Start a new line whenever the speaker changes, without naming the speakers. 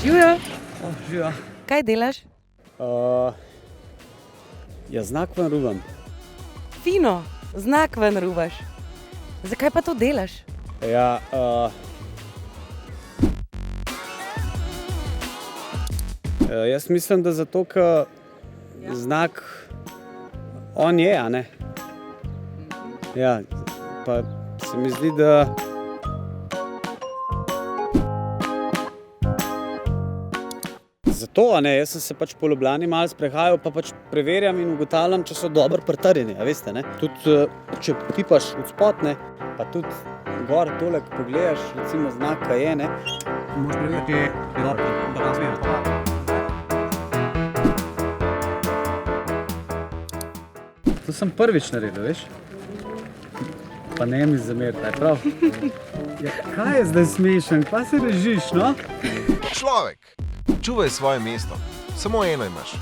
Živijo,
Živa.
kaj delaš?
Ja, znak ven rubam.
Fino, znak ven ruvaš. Zakaj pa to delaš?
Ja, jaz mislim, da zato, ker znak on je, a ne? Ja, pa se mi zdi, da zato, a ne, jaz sem se pač po Ljubljani malo sprehajal, pa pač preverjam in ugotavljam, če so dobro pritrjeni, a veste, ne? Tudi, če tipaš od spod, ne, pa tudi gor tole, ko pogledaš, recimo znak je, ne, moraš preveriti, da razmerja. To sem prvič naredil, veš? Pa ne mi zameriti, je prav? Ja, kaj je zdaj smešen, pa se režiš, no?
Človek, čuvaj svoje mesto. Samo eno imaš.